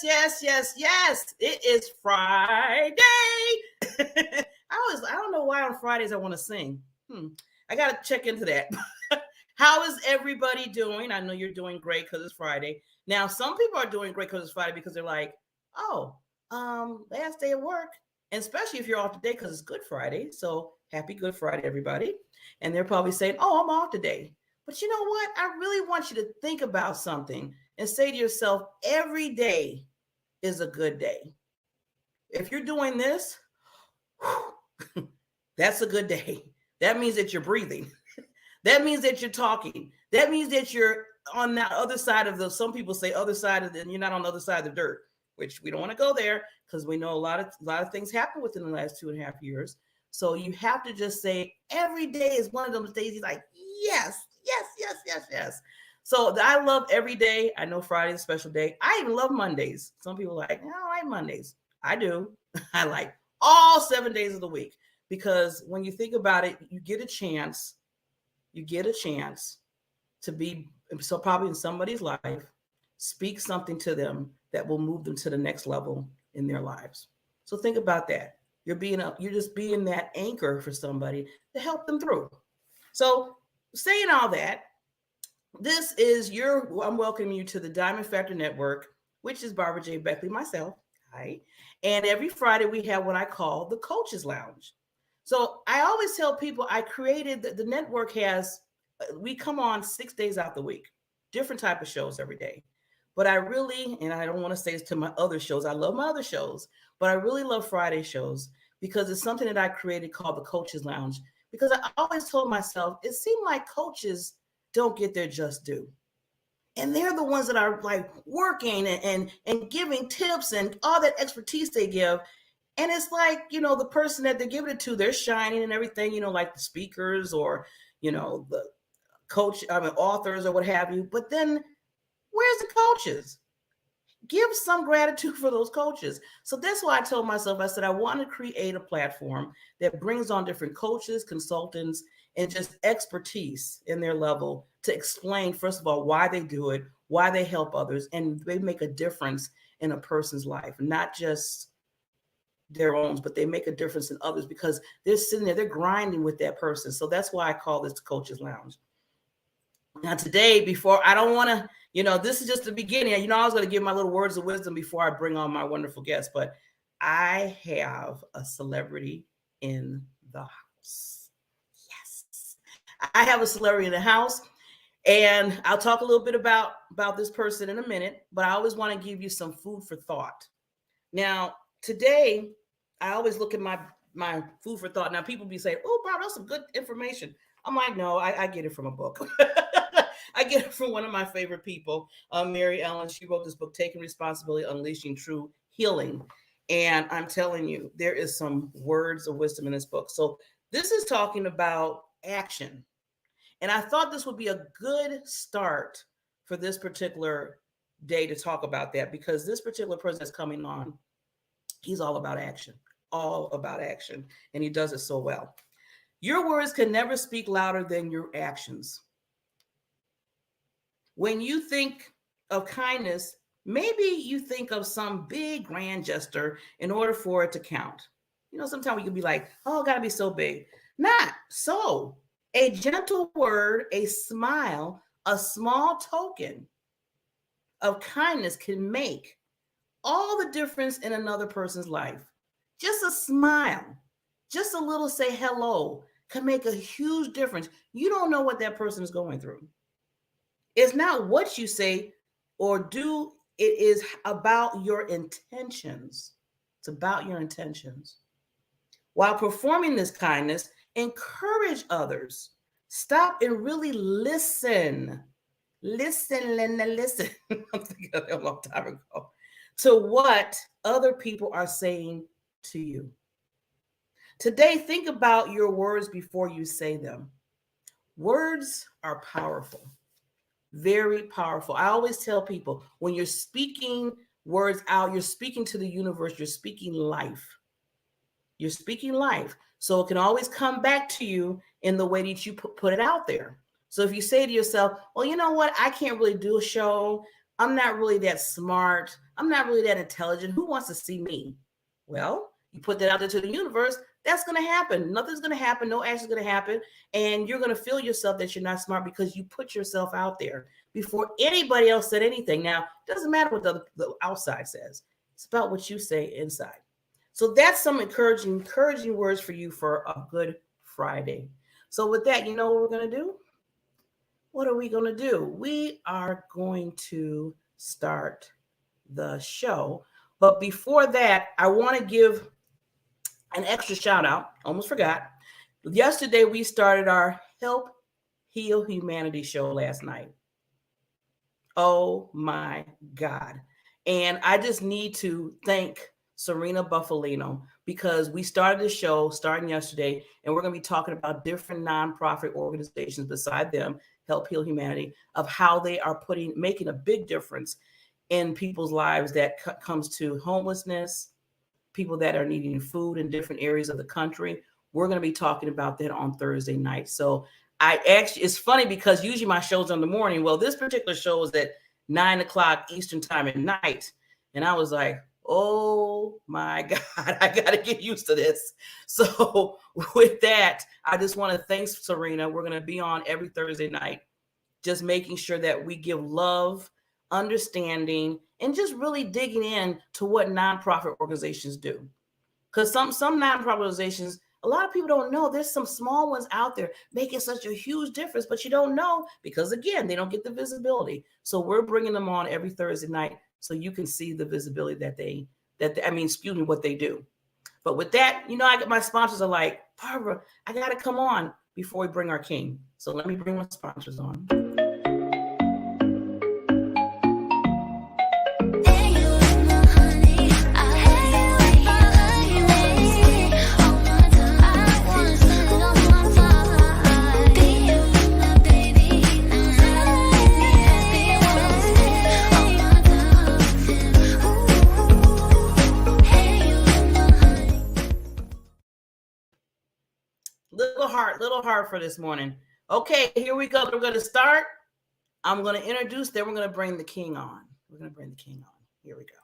Yes. It is Friday. I don't know why on Fridays I want to sing. I got to check into that. How is everybody doing? I know you're doing great because it's Friday. Now, some people are doing great because it's Friday because they're like, oh, last day of work. And especially if you're off today because it's Good Friday. So happy Good Friday, everybody. And they're probably saying, oh, I'm off today. But you know what? I really want you to think about something and say to yourself, every day is a good day. If you're doing this, that's a good day. That means that you're breathing. That means that you're talking. That means that you're on that other side of the, some people say other side of the, and you're not on the other side of the dirt, which we don't want to go there because we know a lot of things happened within the last 2.5 years. So you have to just say every day is one of those days. He's like, yes. So I love every day. I know Friday's a special day. I even love Mondays. Some people are like, no, I like Mondays. I do. I like all 7 days of the week because when you think about it, you get a chance to be so probably in somebody's life, speak something to them that will move them to the next level in their lives. So think about that. You're just being that anchor for somebody to help them through. So saying all that, I'm welcoming you to the Diamond Factor Network, which is Barbara J. Beckley, myself. Hi. And every Friday we have what I call the Coaches Lounge. So I always tell people I created the network has, we come on 6 days out the week, different type of shows every day. But I really, and I don't want to say this to my other shows, I love my other shows, but I really love Friday shows because it's something that I created called the Coaches Lounge. Because I always told myself, it seemed like coaches don't get their just due. And they're the ones that are like working and giving tips and all that expertise they give. And it's like, the person that they're giving it to, they're shining and everything, like the speakers or, the authors or what have you. But then where's the coaches? Give some gratitude for those coaches. So that's why I told myself, I said, I want to create a platform that brings on different coaches, consultants, and just expertise in their level to explain, first of all, why they do it, why they help others, and they make a difference in a person's life, not just their own, but they make a difference in others because they're sitting there, they're grinding with that person. So that's why I call this the Coaches Lounge. Now today, I don't want to, this is just the beginning. I was going to give my little words of wisdom before I bring on my wonderful guest, but I have a celebrity in the house. Yes, I have a celebrity in the house, and I'll talk a little bit about this person in a minute, but I always want to give you some food for thought. Now, today, I always look at my food for thought. Now, people be saying, oh, Bob, that's some good information. I'm like, no, I get it from a book. I get it from one of my favorite people, Mary Ellen. She wrote this book, Taking Responsibility, Unleashing True Healing. And I'm telling you, there is some words of wisdom in this book. So this is talking about action. And I thought this would be a good start for this particular day to talk about that because this particular person that's coming on, he's all about action, and he does it so well. Your words can never speak louder than your actions. When you think of kindness, maybe you think of some big grand gesture in order for it to count. Sometimes you can be like, oh, it got to be so big. Not so. A gentle word, a smile, a small token of kindness can make all the difference in another person's life. Just a smile, just a little say hello can make a huge difference. You don't know what that person is going through. It's not what you say or do. It is about your intentions. It's about your intentions. While performing this kindness, encourage others. Stop and really listen. Listen. I'm thinking of that a long time ago. To what other people are saying to you. Today, think about your words before you say them. Words are powerful, very powerful. I always tell people when you're speaking words out, you're speaking to the universe, you're speaking life. You're speaking life. So it can always come back to you in the way that you put it out there. So if you say to yourself, well, you know what? I can't really do a show. I'm not really that smart. I'm not really that intelligent. Who wants to see me? Well, you put that out there to the universe, that's going to happen. Nothing's going to happen. No action's going to happen. And you're going to feel yourself that you're not smart because you put yourself out there before anybody else said anything. Now, it doesn't matter what the outside says. It's about what you say inside. So that's some encouraging words for you for a good Friday. So with that, you know what we're going to do? What are we going to do? We are going to start the show. But before that, I want to give an extra shout out. Almost forgot. Yesterday, we started our Help Heal Humanity show last night. Oh my God. And I just need to thank Serena Buffalino because we started the show starting yesterday, and we're going to be talking about different nonprofit organizations beside them, Help Heal Humanity, of how they are making a big difference in people's lives that comes to homelessness, people that are needing food in different areas of the country. We're going to be talking about that on Thursday night. So it's funny because usually my show's in the morning. Well, this particular show is at 9 o'clock Eastern time at night. And I was like, oh my God, I got to get used to this. So with that, I just want to thank Serena. We're going to be on every Thursday night, just making sure that we give love, understanding, and just really digging in to what nonprofit organizations do. Because some nonprofit organizations, a lot of people don't know. There's some small ones out there making such a huge difference, but you don't know because, again, they don't get the visibility. So we're bringing them on every Thursday night so you can see the visibility what they do. But with that, my sponsors are like, Barbara, I got to come on before we bring our king. So let me bring my sponsors on. Little heart for this morning. Okay, here we go. We're going to start. I'm going to introduce, then we're going to bring the king on. We're going to bring the king on. Here we go.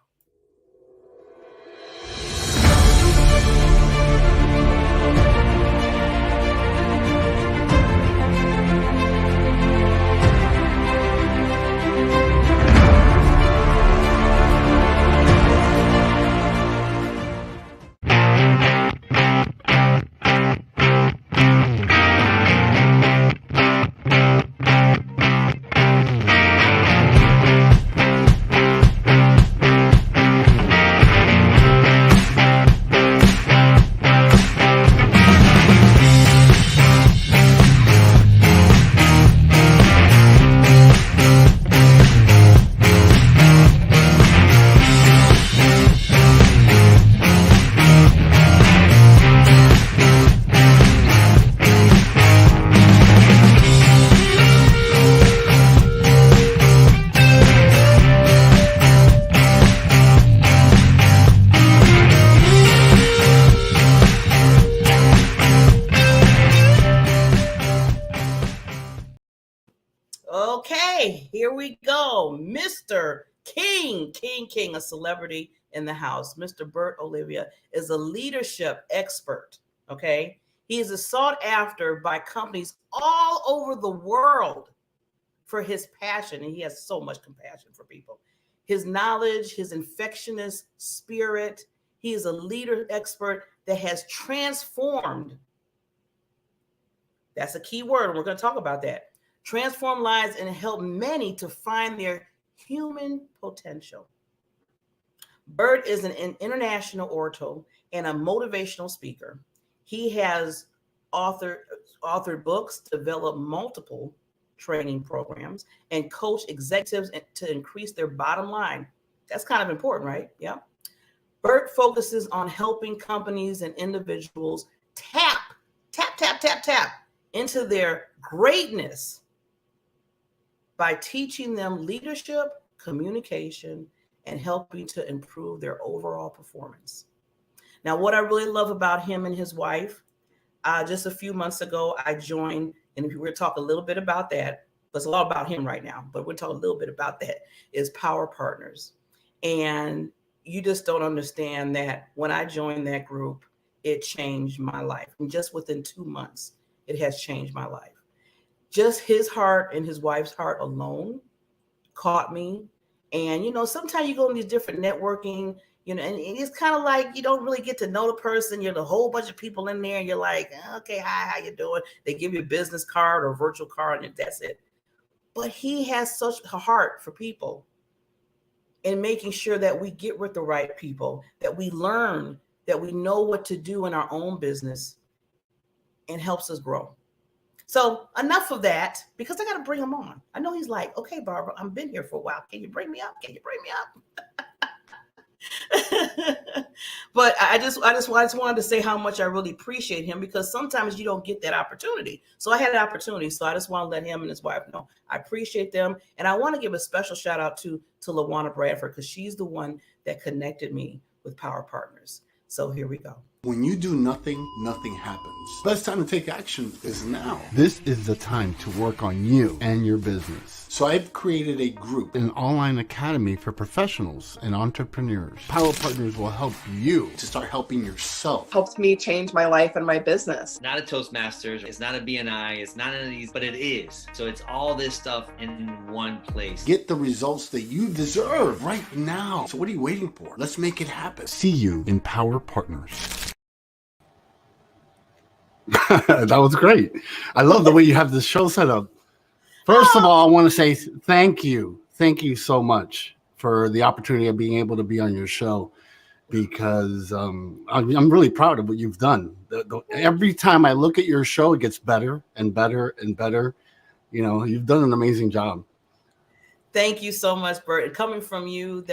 Okay, here we go. Mr. King, a celebrity in the house. Mr. Bert Olivia is a leadership expert. Okay, he is sought after by companies all over the world for his passion, and he has so much compassion for people. His knowledge, his infectious spirit. He is a leader expert that has transformed. That's a key word, and we're going to talk about that. Transform lives and help many to find their human potential. Bert is an international orator and a motivational speaker. He has authored books, developed multiple training programs, and coach executives to increase their bottom line. That's kind of important, right? Yeah. Bert focuses on helping companies and individuals tap into their greatness by teaching them leadership, communication, and helping to improve their overall performance. Now, what I really love about him and his wife, just a few months ago, I joined, and we're going to talk a little bit about that. but it's a lot about him right now. But we'll talk a little bit about that. Is Power Partners, and you just don't understand that when I joined that group, it changed my life. And just within 2 months, it has changed my life. Just his heart and his wife's heart alone caught me. And, sometimes you go in these different networking, and it's kind of like you don't really get to know the person. You're a whole bunch of people in there and you're like, okay, hi, how you doing? They give you a business card or a virtual card and that's it. But he has such a heart for people and making sure that we get with the right people, that we learn, that we know what to do in our own business, and helps us grow. So enough of that, because I got to bring him on. I know he's like, okay, Barbara, I've been here for a while. Can you bring me up? Can you bring me up? But I just wanted to say how much I really appreciate him, because sometimes you don't get that opportunity. So I had an opportunity. So I just want to let him and his wife know I appreciate them. And I want to give a special shout out to LaWanna Bradford, because she's the one that connected me with Power Partners. So here we go. When you do nothing, nothing happens. Best time to take action is now. This is the time to work on you and your business. So I've created a group, An online academy for professionals and entrepreneurs. Power Partners will help you to start helping yourself. Helped me change my life and my business. Not a Toastmasters, it's not a BNI, it's not any of these, but it is. So it's all this stuff in one place. Get the results that you deserve right now. So what are you waiting for? Let's make it happen. see you in Power Partners. That was great. I love the way you have this show set up. First of all, I want to say thank you. Thank you so much for the opportunity of being able to be on your show, because I'm really proud of what you've done. Every time I look at your show, it gets better and better and better. You've done an amazing job. Thank you so much, Bert. And coming from you,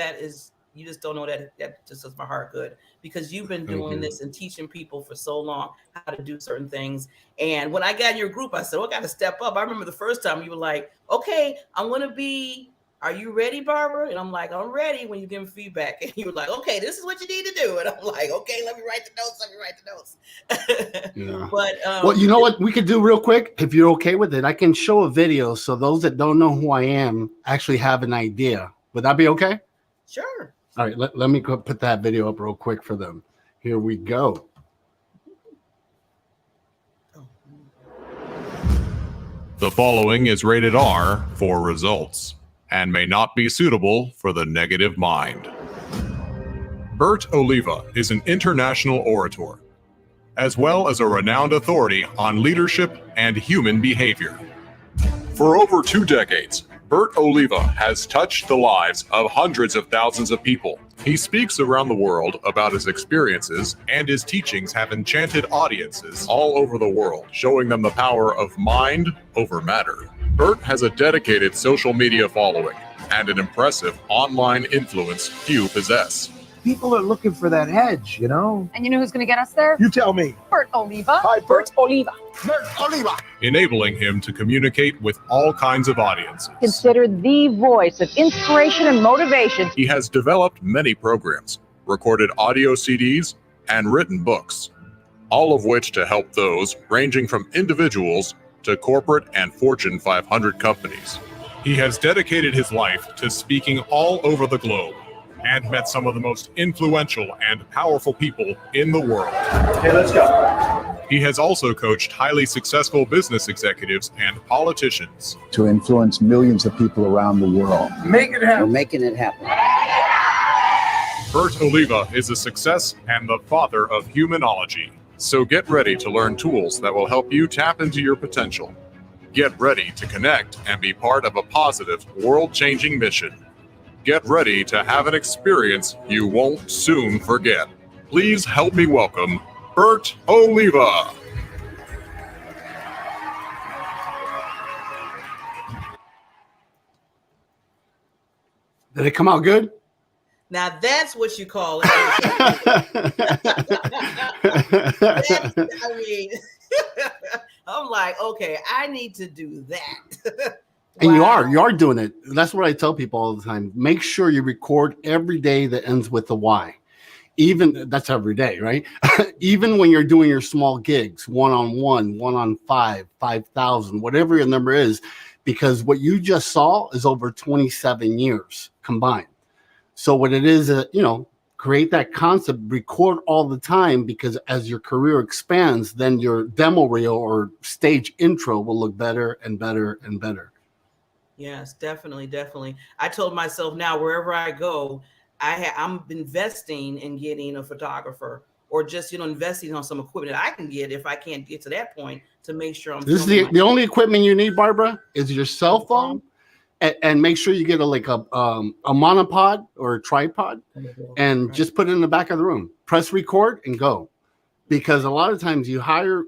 you just don't know that just does my heart good, because you've been doing this and teaching people for so long how to do certain things. And when I got in your group, I said, I got to step up. I remember the first time you were like, okay, are you ready, Barbara? And I'm like, I'm ready, when you give me feedback. And you were like, okay, this is what you need to do. And I'm like, okay, let me write the notes. Yeah. But well, you know what we could do real quick, if you're okay with it? I can show a video so those that don't know who I am actually have an idea. Would that be okay? Sure. All right, let me go put that video up real quick for them. Here we go. The following is rated R for results and may not be suitable for the negative mind. Bert Oliva is an international orator, as well as a renowned authority on leadership and human behavior. For over 2 decades, Bert Oliva has touched the lives of hundreds of thousands of people. He speaks around the world about his experiences, and his teachings have enchanted audiences all over the world, showing them the power of mind over matter. Bert has a dedicated social media following and an impressive online influence few possess. People are looking for that edge, And you know who's going to get us there? You tell me. Bert Oliva. Hi, Bert Oliva. Bert Oliva. Enabling him to communicate with all kinds of audiences. Considered the voice of inspiration and motivation. He has developed many programs, recorded audio CDs, and written books, all of which to help those ranging from individuals to corporate and Fortune 500 companies. He has dedicated his life to speaking all over the globe and met some of the most influential and powerful people in the world. Okay, let's go. He has also coached highly successful business executives and politicians. To influence millions of people around the world. Make it happen. We're making it happen. Bert Oliva is a success and the father of humanology. So get ready to learn tools that will help you tap into your potential. Get ready to connect and be part of a positive, world-changing mission. Get ready to have an experience you won't soon forget. Please help me welcome Bert Oliva. Did it come out good? Now that's what you call it. I'm like, okay, I need to do that. And you are doing it. That's what I tell people all the time. Make sure you record every day that ends with the Y. Even that's every day, right? Even when you're doing your small gigs, 1-on-1, 1-on-5, 5,000, whatever your number is, because what you just saw is over 27 years combined. So what it is, create that concept, record all the time, because as your career expands, then your demo reel or stage intro will look better and better and better. Yes, definitely. I told myself now, wherever I go, I'm investing in getting a photographer, or just investing on some equipment that I can get if I can't get to that point, to make sure I'm. This is the only equipment you need, Barbara, is your cell phone, and make sure you get a monopod or a tripod, and just put it in the back of the room. Press record and go. Because a lot of times you hire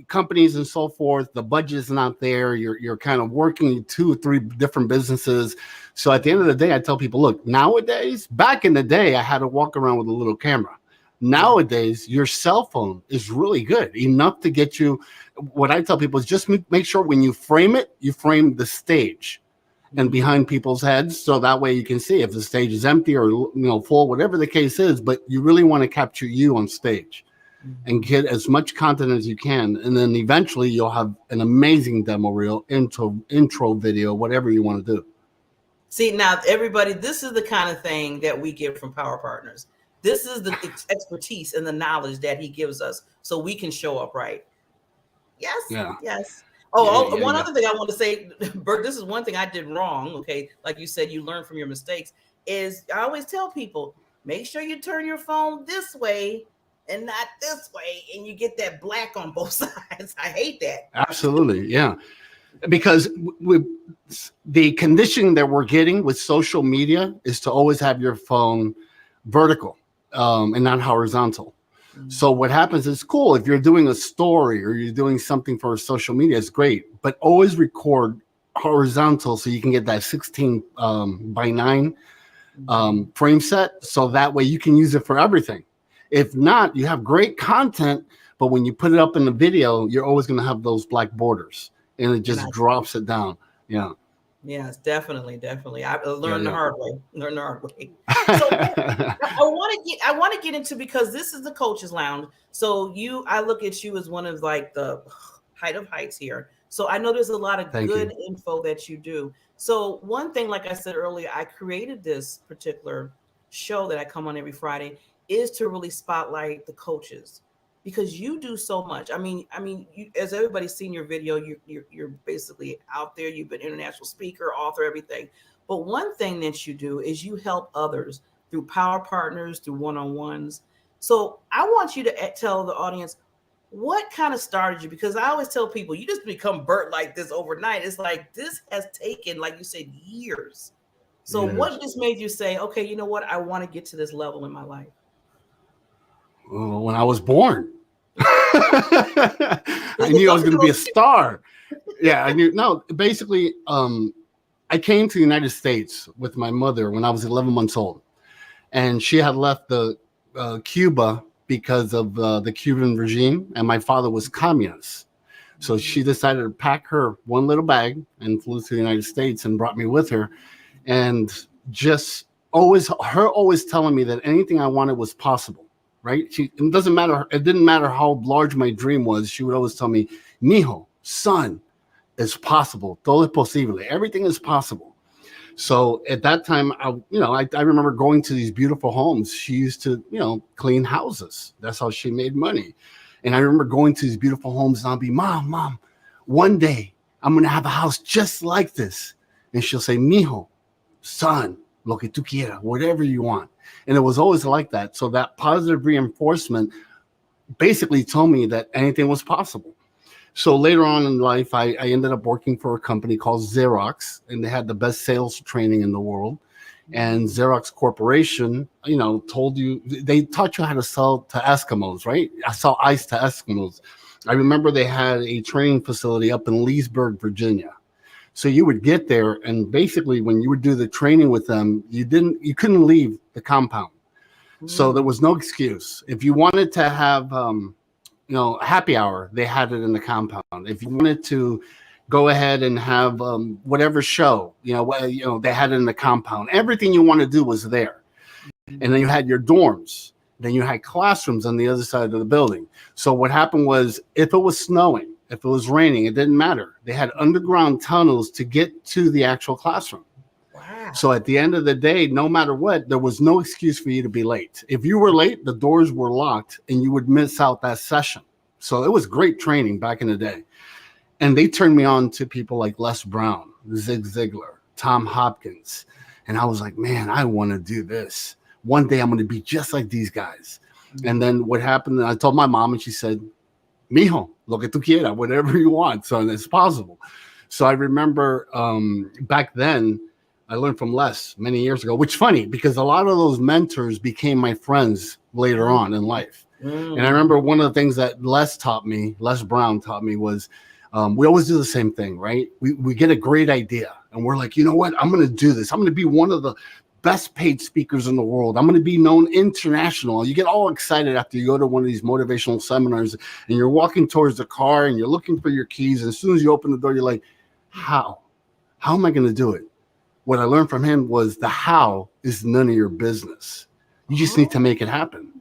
companies and so forth, the budget is not there. You're kind of working 2 or 3 different businesses. So at the end of the day, I tell people, look, nowadays, back in the day, I had to walk around with a little camera. Nowadays, your cell phone is really good, enough to get you. What I tell people is just make sure when you frame it, you frame the stage and behind people's heads, so that way you can see if the stage is empty or full, whatever the case is. But you really want to capture you on stage and get as much content as you can, and then eventually you'll have an amazing demo reel, intro video, whatever you want to do. See, now everybody, this is the kind of thing that we get from Power Partners. This is the expertise and the knowledge that he gives us, so we can show up right. Yes. Yeah. Yes. One other thing I want to say, Bert, this is one thing I did wrong. Okay, like you said, you learn from your mistakes. Is I always tell people, make sure you turn your phone this way and not this way, and you get that black on both sides. I hate that. Absolutely, yeah. Because the conditioning that we're getting with social media is to always have your phone vertical and not horizontal. So what happens is, cool, if you're doing a story or you're doing something for social media, it's great, but always record horizontal so you can get that 16 by 9 frame set, so that way you can use it for everything. If not, you have great content, but when you put it up in the video, you're always going to have those black borders, and it just drops it down. Yeah. Yes, definitely. I learned the hard way. So I want to get into, because this is the Coaches Lounge. So I look at you as one of like the height of heights here. So I know there's a lot of good info that you do. So one thing, like I said earlier, I created this particular show that I come on every Friday, is to really spotlight the coaches, because you do so much. I mean, you, as everybody's seen your video, you're basically out there. You've been international speaker, author, everything. But one thing that you do is you help others through Power Partners, through one-on-ones. So I want you to tell the audience what kind of started you, because I always tell people, you just become Bert like this overnight. It's like, this has taken, like you said, years. So what just made you say, okay, you know what? I want to get to this level in my life. When I was born, I knew I was going to be a star. Yeah, I knew. No, basically, I came to the United States with my mother when I was 11 months old, and she had left Cuba because of the Cuban regime, and my father was communist. So she decided to pack her one little bag and flew to the United States and brought me with her, and just always telling me that anything I wanted was possible. Right? It didn't matter how large my dream was. She would always tell me, "Mijo, son, it's possible. Todo es posible. Everything is possible." So at that time, I remember going to these beautiful homes. She used to, clean houses. That's how she made money. And I remember going to these beautiful homes, and I'll be, Mom, one day I'm going to have a house just like this. And she'll say, "Mijo, son, lo que tú quieras, whatever you want." And it was always like that. So that positive reinforcement basically told me that anything was possible. So later on in life, I ended up working for a company called Xerox, and they had the best sales training in the world. And Xerox Corporation, they taught you how to sell to Eskimos, right? I sell ice to Eskimos. I remember they had a training facility up in Leesburg, Virginia. So you would get there, and basically when you would do the training with them, you couldn't leave the compound. So there was no excuse. If you wanted to have, a happy hour, they had it in the compound. If you wanted to go ahead and have whatever show, they had it in the compound. Everything you want to do was there. And then you had your dorms. Then you had classrooms on the other side of the building. So what happened was, if it was snowing, If it was raining, it didn't matter. They had underground tunnels to get to the actual classroom. Wow. So at the end of the day, no matter what, there was no excuse for you to be late. If you were late, the doors were locked and you would miss out that session. So it was great training back in the day. And they turned me on to people like Les Brown, Zig Ziglar, Tom Hopkins. And I was like, man, I want to do this. One day I'm going to be just like these guys. And then what happened, I told my mom and she said, mijo, lo que tú quieras, whatever you want, son, it's possible. So I remember back then, I learned from Les many years ago, which is funny because a lot of those mentors became my friends later on in life. And I remember one of the things that Les Brown taught me was we always do the same thing, right? We get a great idea and we're like, you know what? I'm going to do this. I'm going to be one of the best paid speakers in the world. I'm going to be known international. You get all excited after you go to one of these motivational seminars and you're walking towards the car and you're looking for your keys. And as soon as you open the door, you're like, how am I going to do it? What I learned from him was the how is none of your business. You just need to make it happen.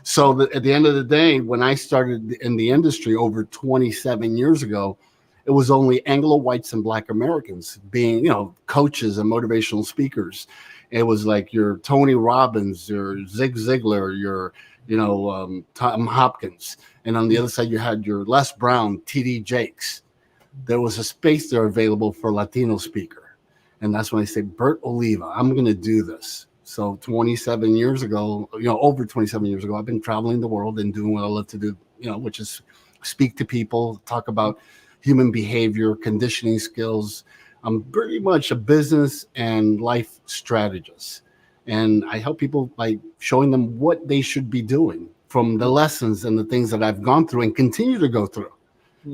So at the end of the day, when I started in the industry over 27 years ago, it was only Anglo whites and Black Americans being, coaches and motivational speakers. It was like your Tony Robbins, your Zig Ziglar, your, Tom Hopkins. And on the other side, you had your Les Brown, TD Jakes. There was a space there available for Latino speaker. And that's when I say, Bert Oliva, I'm going to do this. So 27 years ago, over 27 years ago, I've been traveling the world and doing what I love to do, which is speak to people, talk about human behavior, conditioning skills. I'm pretty much a business and life strategist. And I help people by showing them what they should be doing from the lessons and the things that I've gone through and continue to go through.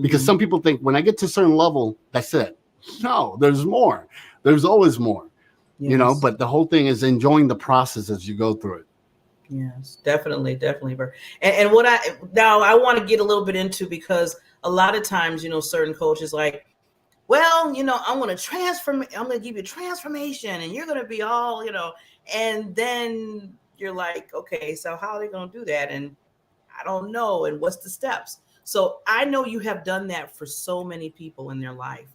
Because some people think when I get to a certain level, that's it. No, there's more. There's always more, but the whole thing is enjoying the process as you go through it. Yes, definitely. Bert. And what I want to get a little bit into, because a lot of times, certain coaches like, well, I'm going to give you transformation and you're going to be all, and then you're like, okay, so how are they going to do that? And I don't know. And what's the steps? So I know you have done that for so many people in their life.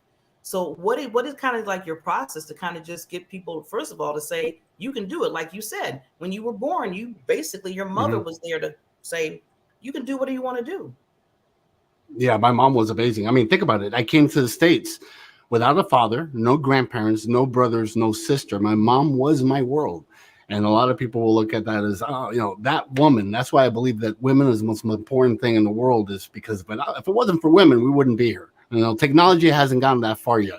So what is kind of like your process to kind of just get people, first of all, to say, you can do it. Like you said, when you were born, your mother was there to say, you can do whatever you want to do. Yeah, my mom was amazing. I mean, think about it. I came to the States without a father, no grandparents, no brothers, no sister. My mom was my world. And a lot of people will look at that as, that woman. That's why I believe that women is the most important thing in the world, is because if it wasn't for women, we wouldn't be here. Technology hasn't gotten that far yet.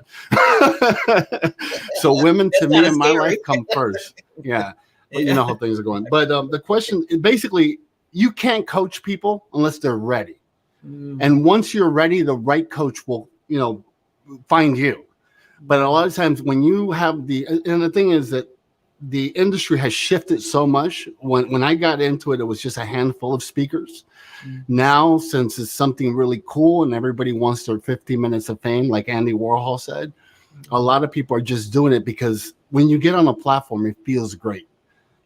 So women to me in my life come first. Yeah. But you know how things are going. But the question is basically, you can't coach people unless they're ready. And once you're ready, the right coach will, find you. But a lot of times when you have and the thing is that the industry has shifted so much. When I got into it, it was just a handful of speakers. Now, since it's something really cool and everybody wants their 15 minutes of fame, like Andy Warhol said, a lot of people are just doing it because when you get on a platform, it feels great.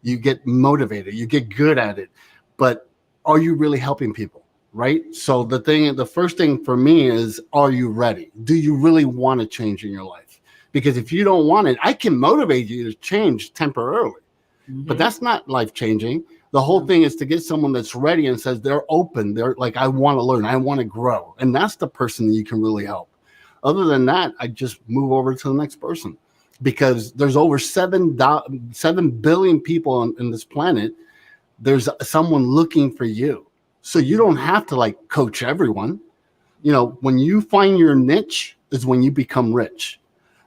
You get motivated, you get good at it, but are you really helping people, right? So the first thing for me is, are you ready? Do you really want to change in your life? Because if you don't want it, I can motivate you to change temporarily, but that's not life-changing. The whole thing is to get someone that's ready and says they're open. They're like, I want to learn. I want to grow. And that's the person that you can really help. Other than that, I just move over to the next person, because there's over 7 billion people on this planet. There's someone looking for you. So you don't have to coach everyone. When you find your niche is when you become rich,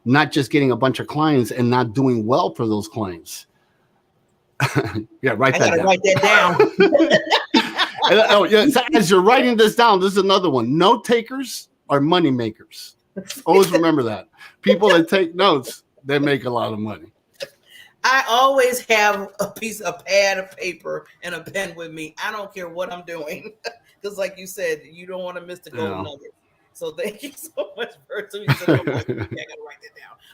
not just getting a bunch of clients and not doing well for those clients. Yeah, write that down. Oh, yeah. As you're writing this down, this is another one. Note takers are money makers. Always remember that. People that take notes, they make a lot of money. I always have a pad of paper and a pen with me. I don't care what I'm doing, because like you said, you don't want to miss the golden nugget. So thank you so much for I gotta write that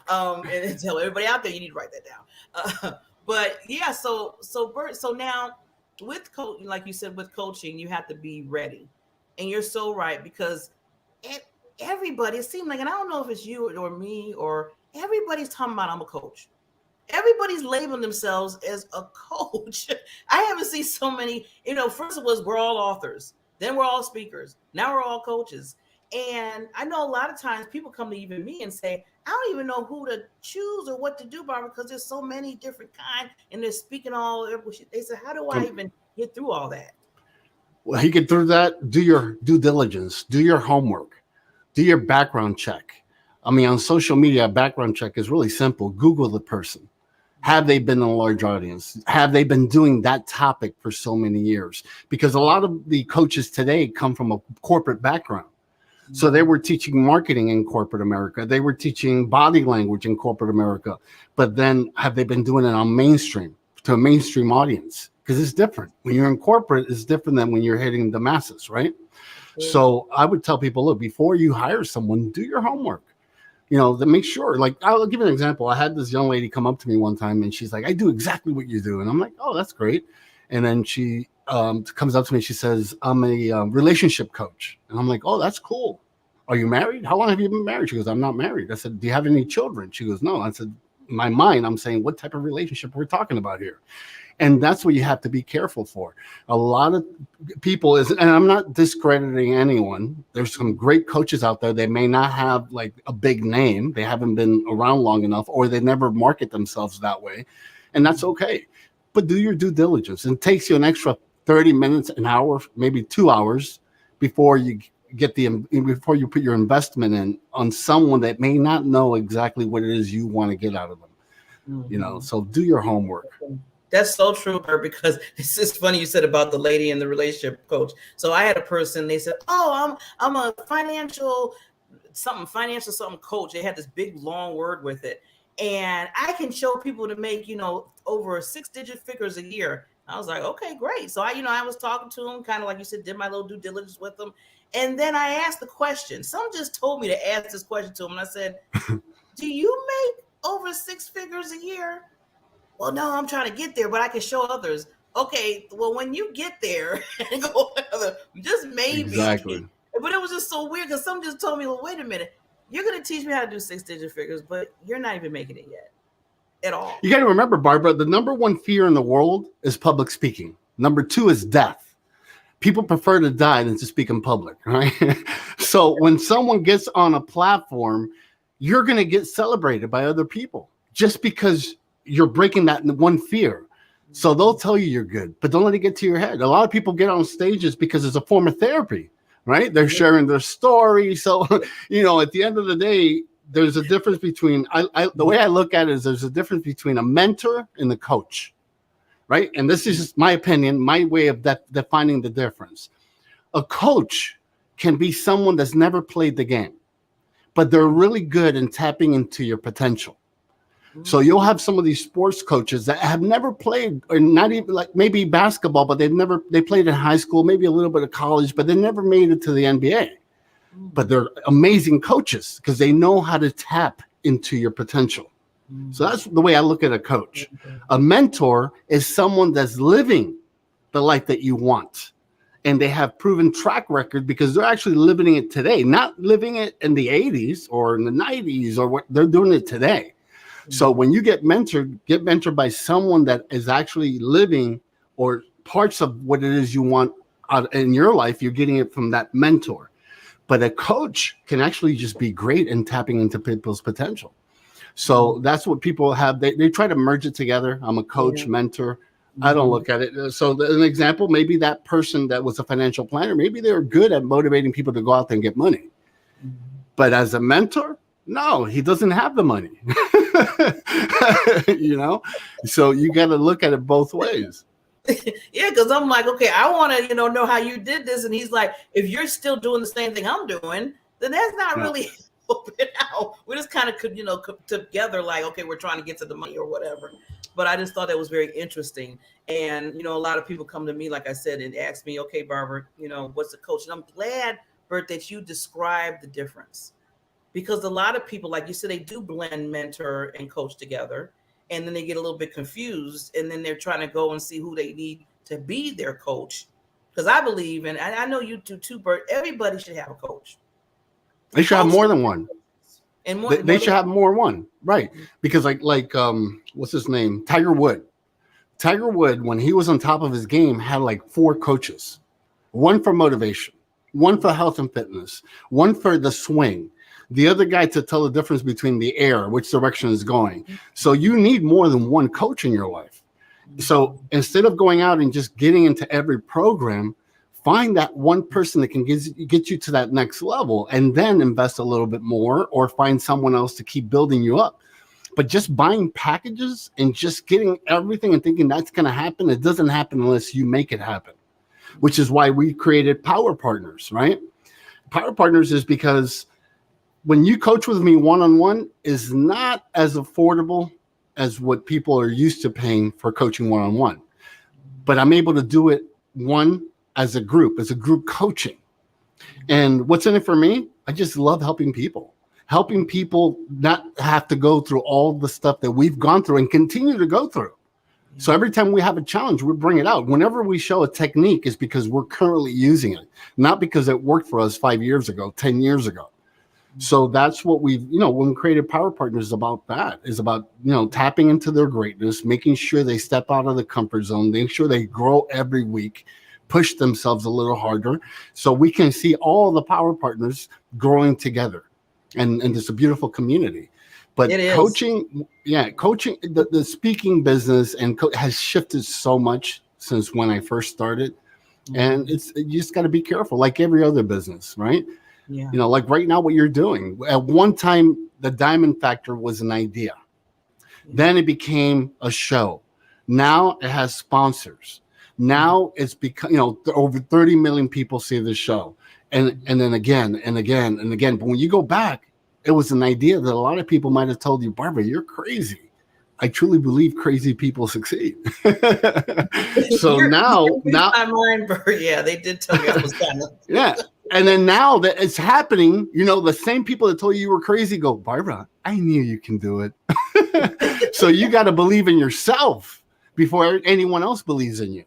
down. And then tell everybody out there, you need to write that down. But yeah, so Bert, so now with like you said, with coaching, you have to be ready, and you're so right, because everybody, it seemed like, and I don't know if it's you or me or everybody's talking about I'm a coach. Everybody's labeling themselves as a coach. I haven't seen so many, first it was we're all authors, then we're all speakers, now we're all coaches. And I know a lot of times people come to even me and say, I don't even know who to choose or what to do, Barbara, because there's so many different kinds and they're speaking all. They said, how do I even get through all that? Well, you get through that. Do your due diligence. Do your homework. Do your background check. I mean, on social media, a background check is really simple. Google the person. Have they been in a large audience? Have they been doing that topic for so many years? Because a lot of the coaches today come from a corporate background. So they were teaching marketing in corporate America. They were teaching body language in corporate America. But then have they been doing it on mainstream to a mainstream audience? Because it's different. When you're in corporate, it's different than when you're hitting the masses, right? Yeah. So I would tell people, look, before you hire someone, do your homework. To make sure, like, I'll give you an example. I had this young lady come up to me one time and she's like, I do exactly what you do. And I'm like, oh, that's great. And then she comes up to me. She says, I'm a relationship coach. And I'm like, oh, that's cool. Are you married? How long have you been married? She goes, I'm not married. I said, do you have any children? She goes, no. I said, in my mind, I'm saying, what type of relationship we're talking about here? And that's what you have to be careful for. A lot of people and I'm not discrediting anyone. There's some great coaches out there. They may not have like a big name. They haven't been around long enough, or they never market themselves that way. And that's okay. But do your due diligence. And it takes you an extra 30 minutes, an hour, maybe 2 hours before you before you put your investment in on someone that may not know exactly what it is you want to get out of them. Mm-hmm. So do your homework. That's so true, Bert, because it's just funny you said about the lady and the relationship coach. So I had a person, they said, oh, I'm a financial something coach. They had this big long word with it. And I can show people to make, over 6-digit figures a year. I was like, okay, great. So I was talking to them, kind of like you said, did my little due diligence with them. And then I asked the question. Someone just told me to ask this question to them. And I said, do you make over 6 figures a year? Well, no, I'm trying to get there, but I can show others. Okay, well, when you get there and go further, just maybe. Exactly. But it was just so weird because someone just told me, well, wait a minute. You're going to teach me how to do 6-digit figures, but you're not even making it yet at all. You got to remember, Barbara, the number one fear in the world is public speaking. Number 2 is death. People prefer to die than to speak in public, right? So when someone gets on a platform, you're going to get celebrated by other people just because you're breaking that one fear. So they'll tell you you're good, but don't let it get to your head. A lot of people get on stages because it's a form of therapy, right? They're sharing their story. So, at the end of the day, there's a difference between, the way I look at it is there's a difference between a mentor and the coach, right? And this is just my opinion, my way of defining the difference. A coach can be someone that's never played the game, but they're really good in tapping into your potential. So you'll have some of these sports coaches that have never played, or not even like maybe basketball, but they played in high school, maybe a little bit of college, but they never made it to the NBA. But they're amazing coaches because they know how to tap into your potential. So that's the way I look at a coach. A mentor is someone that's living the life that you want. And they have proven track record because they're actually living it today, not living it in the 80s or in the 90s or what they're doing it today. So when you get mentored by someone that is actually living or parts of what it is you want in your life, you're getting it from that mentor. But a coach can actually just be great in tapping into people's potential. So that's what people have. They try to merge it together. I'm a coach, mentor. I don't look at it. So an example, maybe that person that was a financial planner, maybe they were good at motivating people to go out there and get money. But as a mentor, no, he doesn't have the money. So you got to look at it both ways. Yeah, because I'm like, okay, I want to, know how you did this. And he's like, if you're still doing the same thing I'm doing, then that's not really open out. We just kind of could, together like, okay, we're trying to get to the money or whatever. But I just thought that was very interesting. And, a lot of people come to me, like I said, and ask me, okay, Barbara, what's the coach? And I'm glad, Bert, that you described the difference. Because a lot of people, like you said, they do blend mentor and coach together. And then they get a little bit confused. And then they're trying to go and see who they need to be their coach. Because I believe, and I know you do too, Bert, everybody should have a coach. They should have more than one. And more, They should have more one, right? Because like what's his name? Tiger Wood. Tiger Wood, when he was on top of his game, had like 4 coaches. One for motivation, one for health and fitness, one for the swing, the other guy to tell the difference between the air, which direction is going. So you need more than one coach in your life. So instead of going out and just getting into every program, find that one person that can get you to that next level, and then invest a little bit more, or find someone else to keep building you up. But just buying packages and just getting everything and thinking that's going to happen, it doesn't happen unless you make it happen, which is why we created Power Partners, right? Power Partners is because when you coach with me one-on-one is not as affordable as what people are used to paying for coaching one-on-one. But I'm able to do it as a group coaching. And what's in it for me? I just love helping people not have to go through all the stuff that we've gone through and continue to go through. So every time we have a challenge, we bring it out. Whenever we show a technique, is because we're currently using it, not because it worked for us 5 years ago, 10 years ago. So that's what we've, when we created Power Partners, is about that, is about, tapping into their greatness, making sure they step out of the comfort zone, making sure they grow every week, push themselves a little harder, so we can see all the Power Partners growing together. And it's a beautiful community. But coaching, the speaking business has shifted so much since when I first started. And you just got to be careful, like every other business, right? Yeah. Like right now, what you're doing. At one time, the Diamond Factor was an idea. Then it became a show. Now it has sponsors. Now it's become, over 30 million people see the show. And then again and again and again. But when you go back, it was an idea that a lot of people might have told you, Barbara, you're crazy. I truly believe crazy people succeed. So now, my mind, yeah, they did tell me I was kind of. Yeah. And then now that it's happening, the same people that told you were crazy go, Barbara, I knew you can do it. So you got to believe in yourself before anyone else believes in you.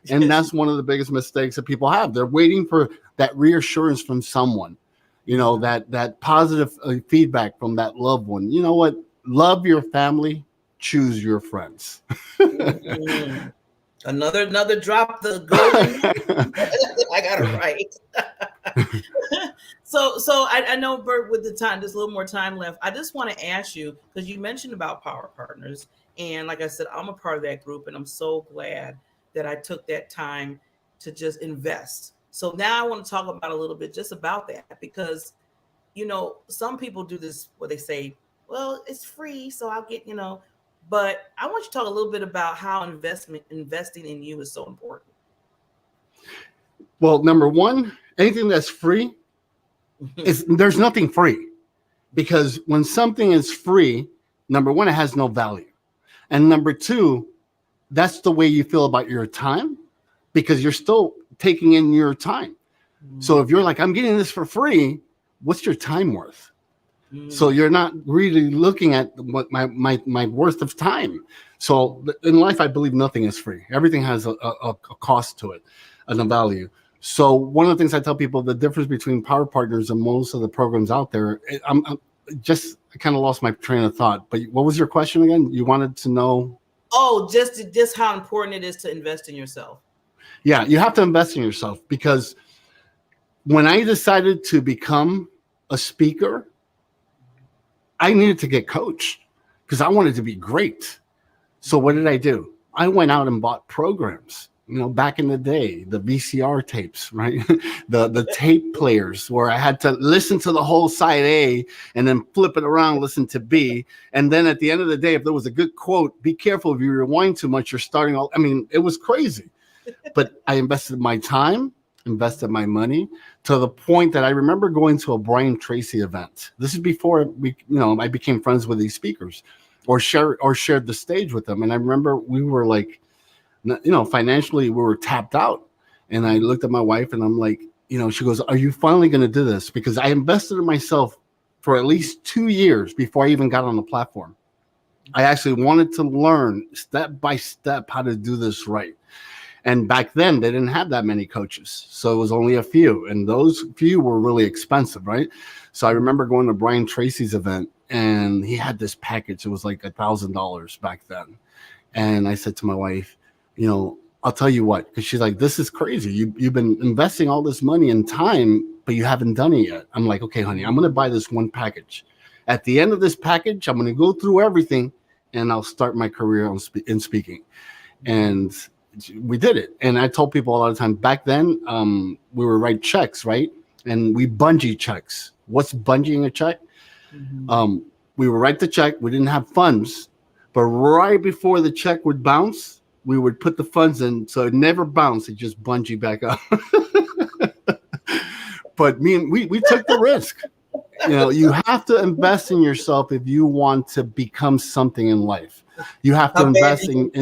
And that's one of the biggest mistakes that people have. They're waiting for that reassurance from someone, that positive feedback from that loved one. You know what? Love your family, choose your friends. Mm-hmm. Another drop the golden. I got it right. So I know, Bert, with the time, there's a little more time left. I just want to ask you, because you mentioned about Power Partners, and like I said, I'm a part of that group, and I'm so glad that I took that time to just invest. So now I want to talk about a little bit just about that, because, some people do this where they say, well, it's free, so I'll get, but I want you to talk a little bit about how investing in you is so important. Well, number one, anything that's free, there's nothing free, because when something is free, number one, it has no value. And number two, that's the way you feel about your time, because you're still taking in your time. So if you're like, I'm getting this for free, what's your time worth? So you're not really looking at what my worth of time. So in life, I believe nothing is free. Everything has a cost to it and a value. So one of the things I tell people, the difference between Power Partners and most of the programs out there, I kind of lost my train of thought. But what was your question again? You wanted to know? Oh, just how important it is to invest in yourself. Yeah, you have to invest in yourself, because when I decided to become a speaker, I needed to get coached because I wanted to be great. So what did I do? I went out and bought programs. Back in the day, the VCR tapes, right? the tape players where I had to listen to the whole side A and then flip it around, listen to B. And then at the end of the day, if there was a good quote, be careful if you rewind too much, you're starting all, it was crazy. But I invested my time, invested my money, to the point that I remember going to a Brian Tracy event. This is before I became friends with these speakers or shared the stage with them. And I remember we were like, financially we were tapped out. And I looked at my wife and I'm like, she goes, are you finally going to do this? Because I invested in myself for at least 2 years before I even got on the platform. I actually wanted to learn step by step how to do this right. And back then, they didn't have that many coaches. So it was only a few. And those few were really expensive, right? So I remember going to Brian Tracy's event, and he had this package. It was like $1,000 back then. And I said to my wife, you know, I'll tell you what, because she's like, this is crazy. You've been investing all this money and time, but you haven't done it yet. I'm like, okay, honey, I'm going to buy this one package. At the end of this package, I'm going to go through everything, and I'll start my career in speaking. And we did it. And I told people a lot of time back then, we would write checks, right? And we bungee checks. What's bungeeing a check? We would write the check. We didn't have funds, but right before the check would bounce, we would put the funds in, so it never bounced. It just bungee back up. But we took the risk. You know, you have to invest in yourself if you want to become something in life. You have to invest in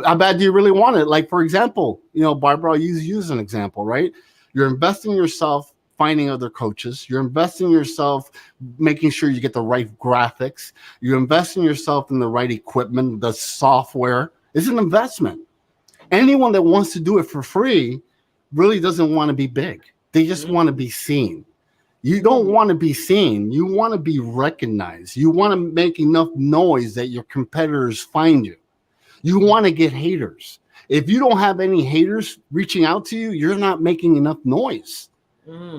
how bad do you really want it? Like, for example, you know, Barbara, I'll use you as an example, right? You're investing in yourself, finding other coaches. You're investing in yourself, making sure you get the right graphics. You invest in yourself in the right equipment, the software. It's an investment. Anyone that wants to do it for free really doesn't want to be big. They just want to be seen. You don't want to be seen. You want to be recognized. You want to make enough noise that your competitors find you. You want to get haters. If you don't have any haters reaching out to you, you're not making enough noise.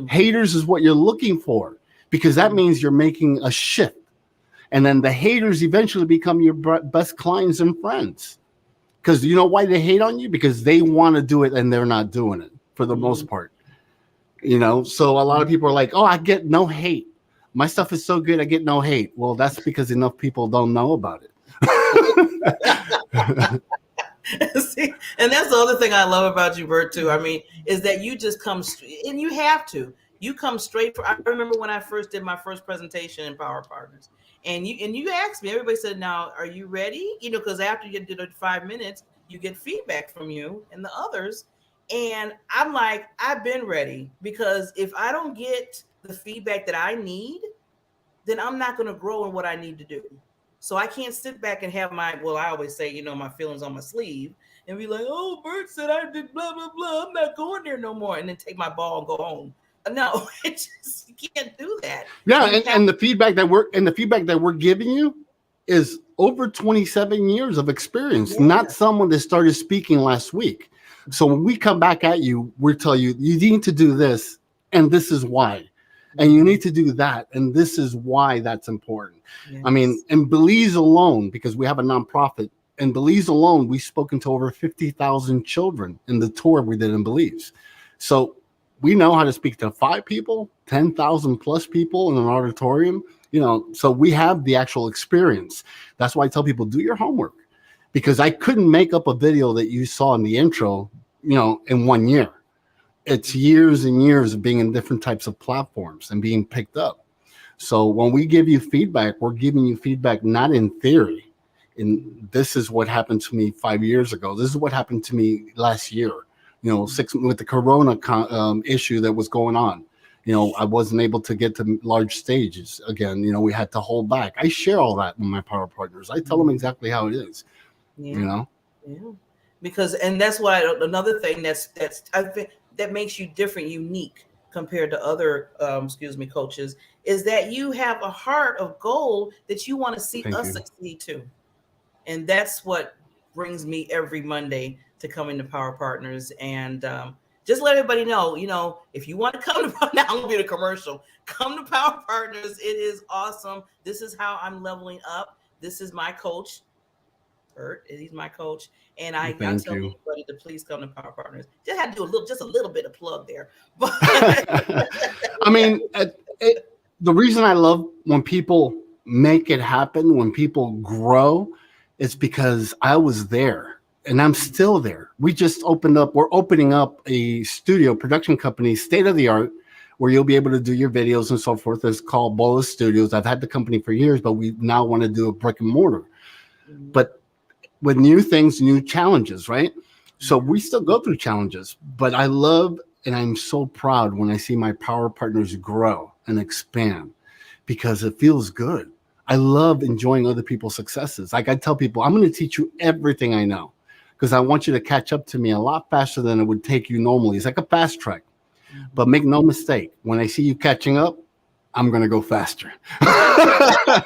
Haters is what you're looking for, because that means you're making a shift. And then the haters eventually become your best clients and friends. Because you know why they hate on you? Because they want to do it and they're not doing it for the most part. You know, so a lot of people are like, oh, I get no hate. My stuff is so good, I get no hate. Well, that's because enough people don't know about it. See, and that's the other thing I love about you, Bert, too. I mean, is that you just come and you have to. You come straight for. I remember when I first did my first presentation in Power Partners, and you asked me. Everybody said, "Now, are you ready?" You know, because after you did it 5 minutes, you get feedback from you and the others. And I'm like, I've been ready, because if I don't get the feedback that I need, then I'm not going to grow in what I need to do. So I can't sit back and have I always say, you know, my feelings on my sleeve and be like, oh, Bert said I did blah, blah, blah. I'm not going there no more. And then take my ball and go home. No, you can't do that. Yeah. And the feedback that we're giving you is over 27 years of experience, not someone that started speaking last week. So when we come back at you, we'll tell you, you need to do this, and this is why. And you need to do that, and this is why that's important. Yes. I mean, in Belize alone, because we have a nonprofit, in Belize alone, we've spoken to over 50,000 children in the tour we did in Belize. So we know how to speak to 5 people, 10,000 plus people in an auditorium. You know, so we have the actual experience. That's why I tell people, do your homework. Because I couldn't make up a video that you saw in the intro, you know, in 1 year. It's years and years of being in different types of platforms and being picked up. So when we give you feedback, we're giving you feedback not in theory. And this is what happened to me 5 years ago. This is what happened to me last year. You know, with the Corona issue that was going on. You know, I wasn't able to get to large stages again. You know, we had to hold back. I share all that with my power partners. I tell them exactly how it is. Yeah. You know, because that's why another thing that's I think that makes you different, unique compared to other coaches, is that you have a heart of gold that you want to see us succeed too, and that's what brings me every Monday to come into Power Partners and just let everybody know, you know, if you want to come to now, I'm gonna be the commercial. Come to Power Partners. It is awesome. This is how I'm leveling up. This is my coach. Bert, he's my coach, and I tell everybody to please come to Power Partners. Just had to do a little bit of plug there. But I mean, the reason I love when people make it happen, when people grow, is because I was there and I'm still there. We're opening up a studio production company, state of the art, where you'll be able to do your videos and so forth. It's called Bola Studios. I've had the company for years, but we now want to do a brick and mortar. But with new things, new challenges, right? So we still go through challenges, but I love and I'm so proud when I see my power partners grow and expand, because it feels good. I love enjoying other people's successes. Like I tell people, I'm going to teach you everything I know, because I want you to catch up to me a lot faster than it would take you normally. It's like a fast track. But make no mistake, when I see you catching up, I'm going to go faster. I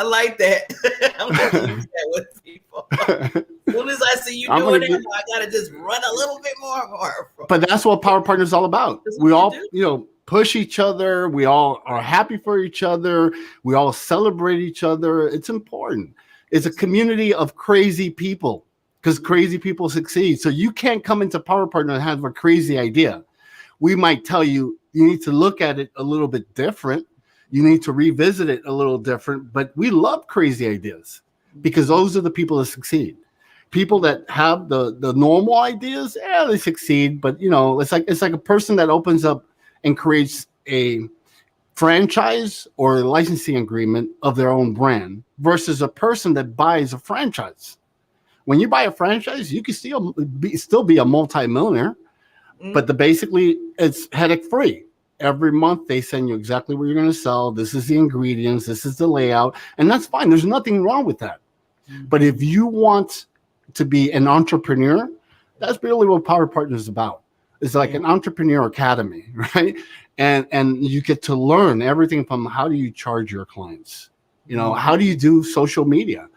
like that. I'm going to use that with people. As soon as I see you doing it, I got to just run a little bit more. But that's what Power Partner is all about. We all, push each other. We all are happy for each other. We all celebrate each other. It's important. It's a community of crazy people, because crazy people succeed. So you can't come into Power Partner and have a crazy idea. We might tell you, you need to look at it a little bit different. You need to revisit it a little different. But we love crazy ideas because those are the people that succeed. People that have the normal ideas, they succeed. But, it's like a person that opens up and creates a franchise or a licensing agreement of their own brand versus a person that buys a franchise. When you buy a franchise, you can still be a multi-millionaire, but basically it's headache free. Every month they send you exactly what you're going to sell. This is the ingredients. This is the layout. And that's fine. There's nothing wrong with that. But if you want to be an entrepreneur, that's really what Power Partner is about. It's like an entrepreneur academy, right? And you get to learn everything from how do you charge your clients? How do you do social media?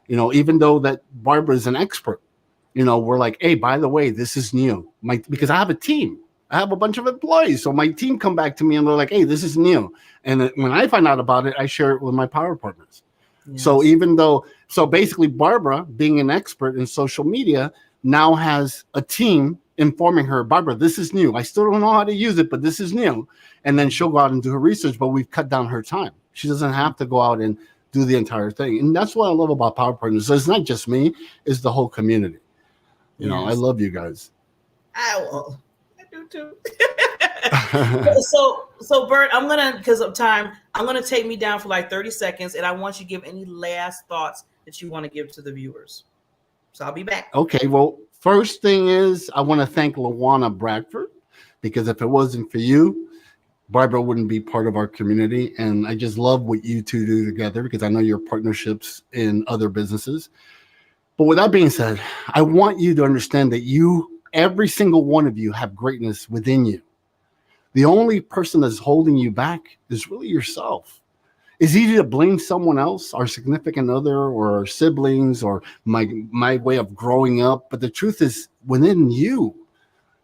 Even though that Barbara is an expert, we're like, hey, by the way, this is new. Because I have a team. I have a bunch of employees. So my team come back to me and they're like, hey, this is new. And when I find out about it, I share it with my Power Partners. Yes. So basically Barbara, being an expert in social media, now has a team informing her, Barbara, this is new. I still don't know how to use it, but this is new. And then she'll go out and do her research, but we've cut down her time. She doesn't have to go out and do the entire thing. And that's what I love about Power Partners. So it's not just me, it's the whole community. I love you guys. I do too. So Bert, because of time, I'm gonna take me down for like 30 seconds, and I want you to give any last thoughts that you want to give to the viewers. So I'll be back. Okay, well, first thing is I want to thank Lawana Bradford, because if it wasn't for you, Barbara wouldn't be part of our community. And I just love what you two do together, because I know your partnerships in other businesses. But with that being said, I want you to understand that every single one of you have greatness within you. The only person that's holding you back is really yourself. It's easy to blame someone else, our significant other or our siblings or my way of growing up. But the truth is within you.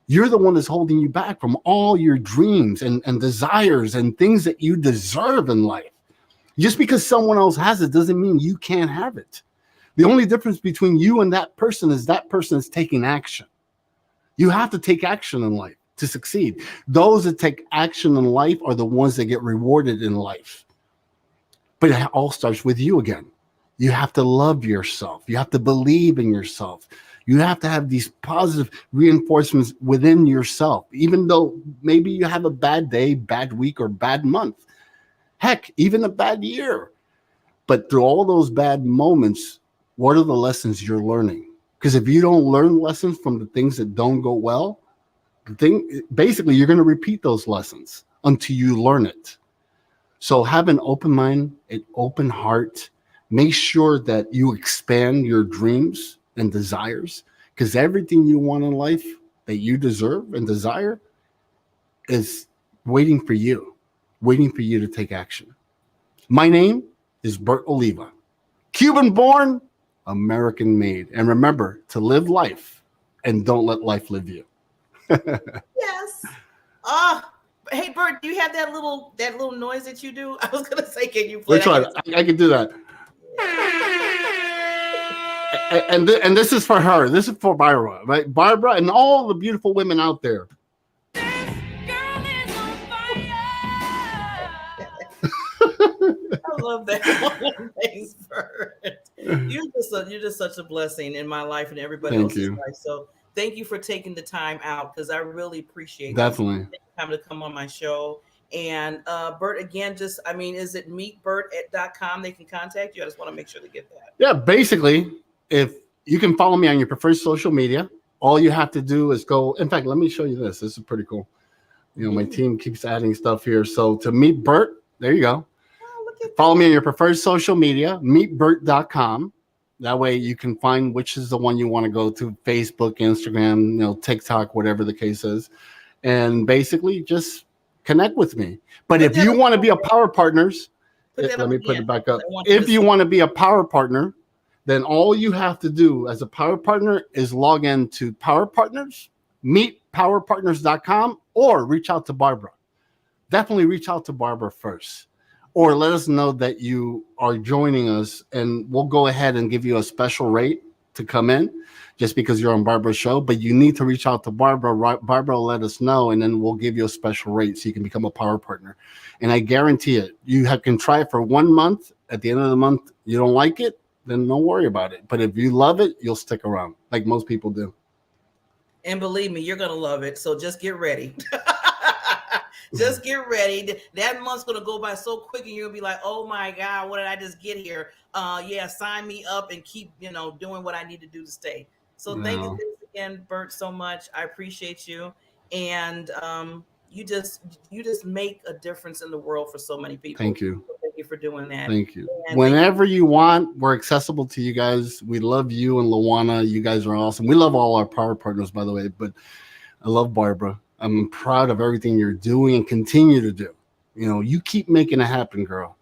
You're the one that's holding you back from all your dreams and desires and things that you deserve in life. Just because someone else has it doesn't mean you can't have it. The only difference between you and that person is taking action. You have to take action in life to succeed. Those that take action in life are the ones that get rewarded in life. But it all starts with you again. You have to love yourself. You have to believe in yourself. You have to have these positive reinforcements within yourself, even though maybe you have a bad day, bad week, or bad month. Heck, even a bad year. But through all those bad moments, what are the lessons you're learning? Because if you don't learn lessons from the things that don't go well, basically you're going to repeat those lessons until you learn it. So have an open mind, an open heart. Make sure that you expand your dreams and desires, because everything you want in life that you deserve and desire is waiting for you to take action. My name is Bert Oliva, Cuban born, American made. And remember to live life and don't let life live you. Yes. Hey Bert, do you have that little noise that you do? I was gonna say, can you play? Which one? I can do that. And this is for her. This is for Barbara, right? Barbara and all the beautiful women out there. I love that. Thanks, Bert. You're just such a blessing in my life and everybody else's life. So thank you for taking the time out, because I really appreciate definitely time to come on my show. And Bert, again, is it meetbert@.com? They can contact you. I just want to make sure they get that. Yeah, basically, if you can follow me on your preferred social media, all you have to do is go. In fact, let me show you this. This is pretty cool. My team keeps adding stuff here. So to meet Bert, there you go. Oh, look Follow me on your preferred social media, meetbert.com. That way you can find which is the one you want to go to, Facebook, Instagram, TikTok, whatever the case is. And basically just connect with me. But if you want to be a power partners, let me put it back up. If you want to be a power partner, then all you have to do as a power partner is log in to Power Partners, meetpowerpartners.com, or reach out to Barbara. Definitely reach out to Barbara first, or let us know that you are joining us, and we'll go ahead and give you a special rate to come in just because you're on Barbara's show. But you need to reach out to Barbara. Barbara will let us know, and then we'll give you a special rate so you can become a power partner. And I guarantee it, you can try it for 1 month. At the end of the month, you don't like it, then don't worry about it. But if you love it, you'll stick around like most people do. And believe me, you're going to love it. So just get ready. Just get ready. That month's going to go by so quick, and you'll be like, oh my God, what did I just get here? Yeah, sign me up and keep, doing what I need to do to stay. So thank you again, Bert, so much. I appreciate you. And you just make a difference in the world for so many people. Thank you. So thank you for doing that. Thank you. And whenever you want, we're accessible to you guys. We love you and Luana. You guys are awesome. We love all our power partners, by the way, but I love Barbara. I'm proud of everything you're doing and continue to do. You keep making it happen, girl,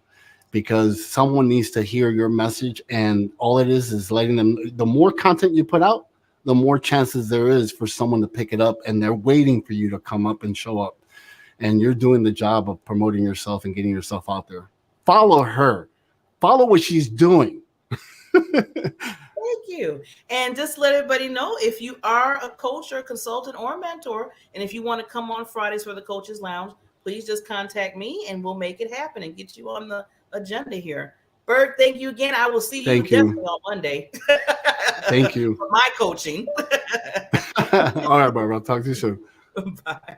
because someone needs to hear your message. And all it is letting them, the more content you put out, the more chances there is for someone to pick it up, and they're waiting for you to come up and show up. And you're doing the job of promoting yourself and getting yourself out there. Follow her. Follow what she's doing. Thank you. And just let everybody know, if you are a coach or a consultant or a mentor, and if you want to come on Fridays for the Coaches Lounge, please just contact me and we'll make it happen and get you on the agenda here. Bert, thank you again. I will see you definitely on Monday. Thank you. For my coaching. All right, Barbara. I'll talk to you soon. Bye.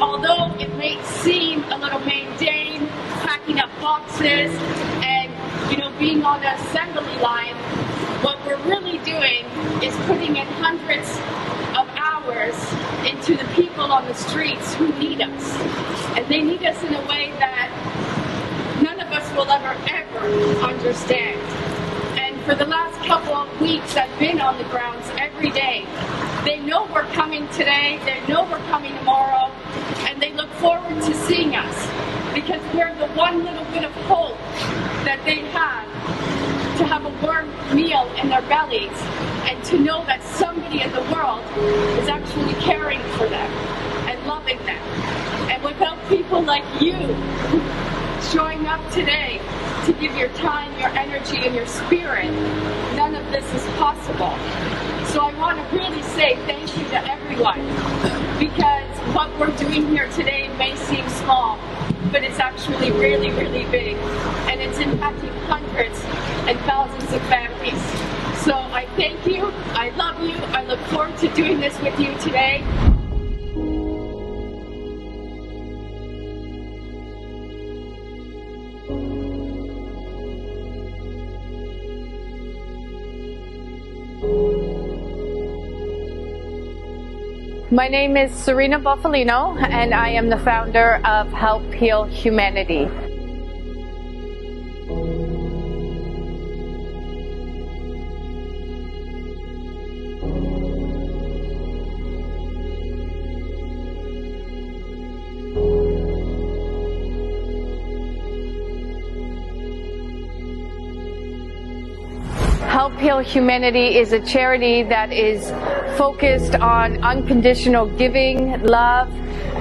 Although it may seem a little mundane, packing up boxes and being on the assembly line, what we're really doing is putting in hundreds of hours into the people on the streets who need us. And they need us in a way that none of us will ever understand. And for the last couple of weeks, I've been on the grounds every day. They know we're coming today, they know we're coming tomorrow, and they look forward to seeing us because we're the one little bit of hope that they have, to have a warm meal in their bellies and to know that somebody in the world is actually caring for them and loving them. And without people like you showing up today to give your time, your energy, and your spirit, none of this is possible. So I want to really say thank you to everyone, because what we're doing here today may seem small, but it's actually really, really big, and it's impacting hundreds and thousands of families. So I thank you, I love you, I look forward to doing this with you today. My name is Serena Buffalino, and I am the founder of Help Heal Humanity. Help Heal Humanity is a charity that is focused on unconditional giving, love,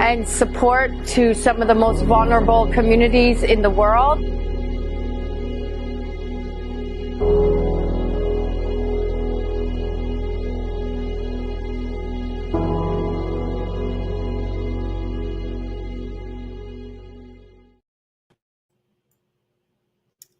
and support to some of the most vulnerable communities in the world.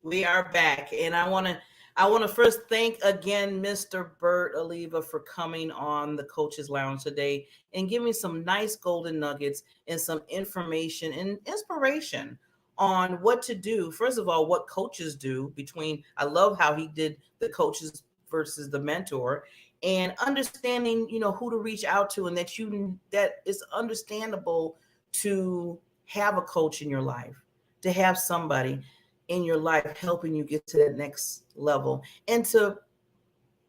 We are back, and I want to I want to first thank again Mr. Bert Oliva for coming on the Coaches Lounge today and giving some nice golden nuggets and some information and inspiration on what to do. First of all, what coaches do between, I love how he did the coaches versus the mentor, and understanding, who to reach out to, and that it's understandable to have a coach in your life, to have somebody in your life helping you get to that next level, and to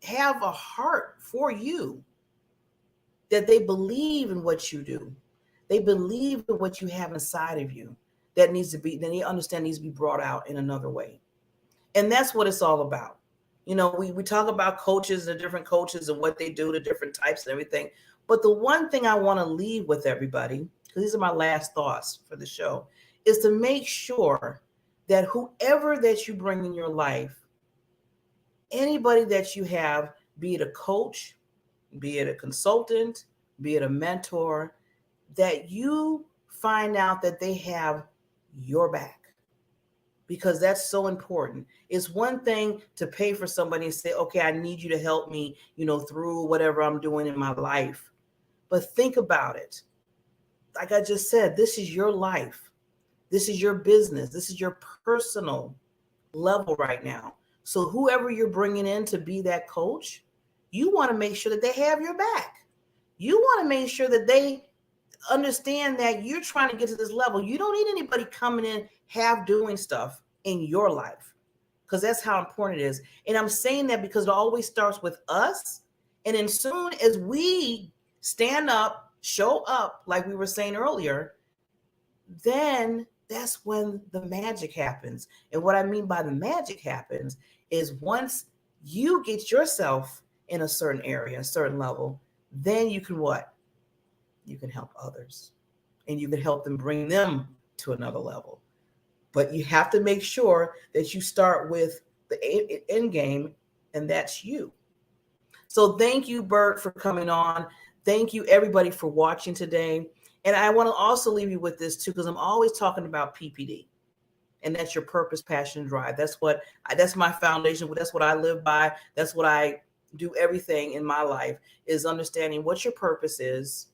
have a heart for you, that they believe in what you do. They believe in what you have inside of you that needs to be, then they understand needs to be brought out in another way. And that's what it's all about. We talk about coaches, the different coaches and what they do, the different types and everything. But the one thing I want to leave with everybody, because these are my last thoughts for the show, is to make sure that whoever that you bring in your life, anybody that you have, be it a coach, be it a consultant, be it a mentor, that you find out that they have your back, because that's so important. It's one thing to pay for somebody and say, okay, I need you to help me, through whatever I'm doing in my life. But think about it. Like I just said, this is your life. This is your business. This is your personal level right now. So whoever you're bringing in to be that coach, you want to make sure that they have your back. You want to make sure that they understand that you're trying to get to this level. You don't need anybody coming in half doing stuff in your life, because that's how important it is. And I'm saying that because it always starts with us. And then soon as we stand up, show up, like we were saying earlier, then that's when the magic happens. And what I mean by the magic happens is once you get yourself in a certain area, a certain level, then you can what? You can help others, and you can help them bring them to another level. But you have to make sure that you start with the end game, and that's you. So thank you, Bert, for coming on. Thank you, everybody, for watching today. And I want to also leave you with this too, because I'm always talking about PPD, and that's your purpose, passion, and drive. That's my foundation. That's what I live by. That's what I do. Everything in my life is understanding what your purpose is,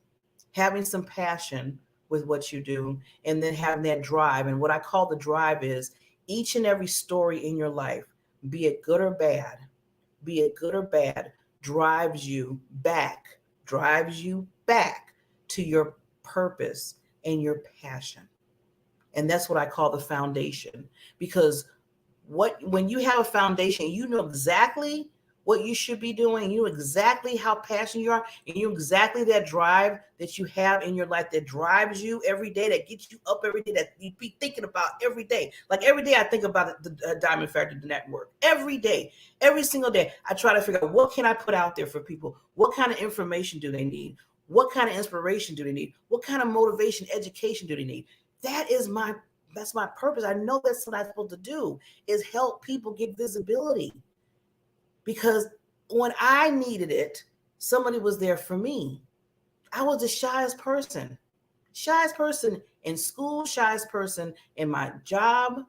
having some passion with what you do, and then having that drive. And what I call the drive is each and every story in your life, be it good or bad, drives you back to your purpose and your passion. And that's what I call the foundation. Because when you have a foundation, you know exactly what you should be doing. You know exactly how passionate you are, and you know exactly that drive that you have in your life that drives you every day, that gets you up every day, that you be thinking about every day. Like every day I think about the Diamond Factor Network. Every day, every single day, I try to figure out what can I put out there for people? What kind of information do they need? What kind of inspiration do they need? What kind of motivation, education do they need? That's my purpose. I know that's what I'm supposed to do, is help people get visibility. Because when I needed it, somebody was there for me. I was the shyest person in school, shyest person in my job,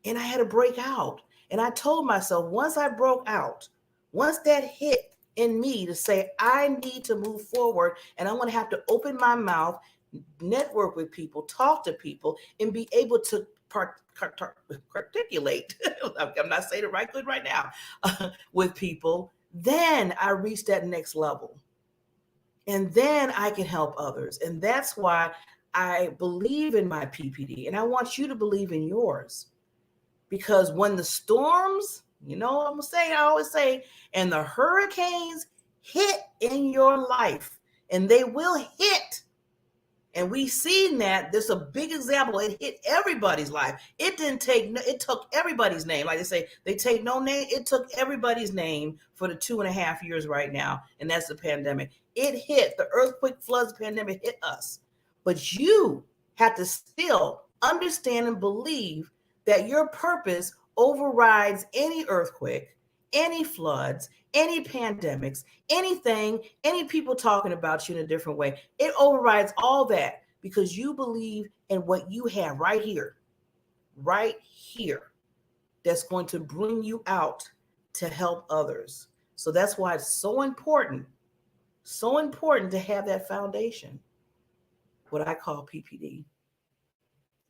and I had to break out. And I told myself, once I broke out, once that hit in me to say, I need to move forward, and I'm going to have to open my mouth, network with people, talk to people, and be able to articulate. I'm not saying it right good right now with people. Then I reach that next level, and then I can help others. And that's why I believe in my PPD, and I want you to believe in yours. Because when the storms, I always say, and the hurricanes hit in your life, and they will hit. And we've seen that. There's a big example. It hit everybody's life. It took everybody's name. Like they say, they take no name. It took everybody's name for the 2.5 years right now. And that's the pandemic. It hit the earthquake, floods, pandemic hit us. But you have to still understand and believe that your purpose overrides any earthquake, any floods, any pandemics, anything, any people talking about you in a different way. It overrides all that because you believe in what you have right here, that's going to bring you out to help others. So that's why it's so important to have that foundation, what I call PPD.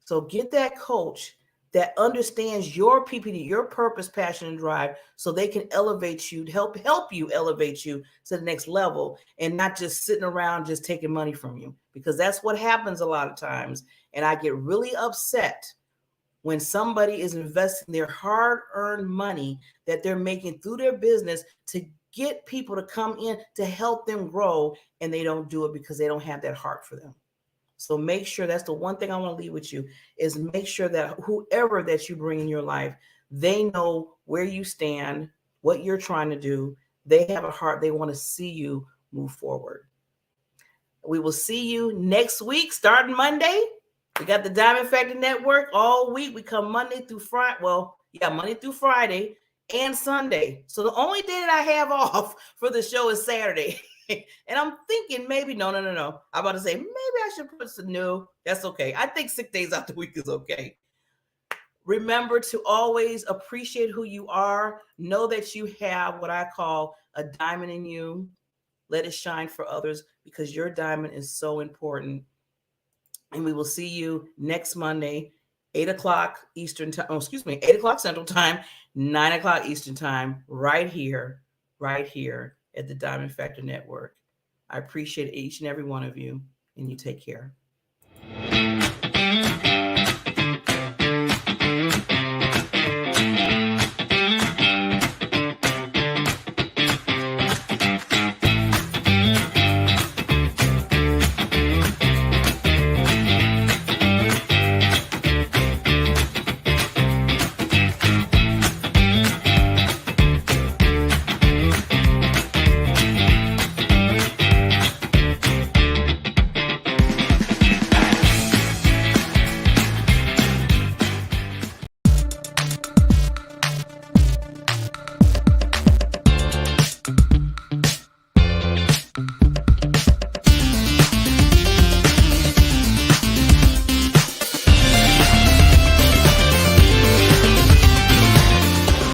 So get that coach that understands your PPD, your purpose, passion, and drive, so they can elevate you, help you elevate you to the next level, and not just sitting around just taking money from you, because that's what happens a lot of times. And I get really upset when somebody is investing their hard-earned money that they're making through their business to get people to come in to help them grow, and they don't do it because they don't have that heart for them. So make sure, that's the one thing I want to leave with you, is make sure that whoever that you bring in your life, they know where you stand, what you're trying to do. They have a heart. They want to see you move forward. We will see you next week, starting Monday. We got the Diamond Factor Network all week. We come Monday through Friday. Monday through Friday and Sunday. So the only day that I have off for the show is Saturday. And I'm thinking maybe, no. I'm about to say, maybe I should put some, no, that's okay. I think 6 days out the week is okay. Remember to always appreciate who you are. Know that you have what I call a diamond in you. Let it shine for others, because your diamond is so important. And we will see you next Monday, 8 o'clock Eastern time. 8 o'clock Central Time, 9 o'clock Eastern Time, right here at the Diamond Factor Network. I appreciate each and every one of you, and you take care.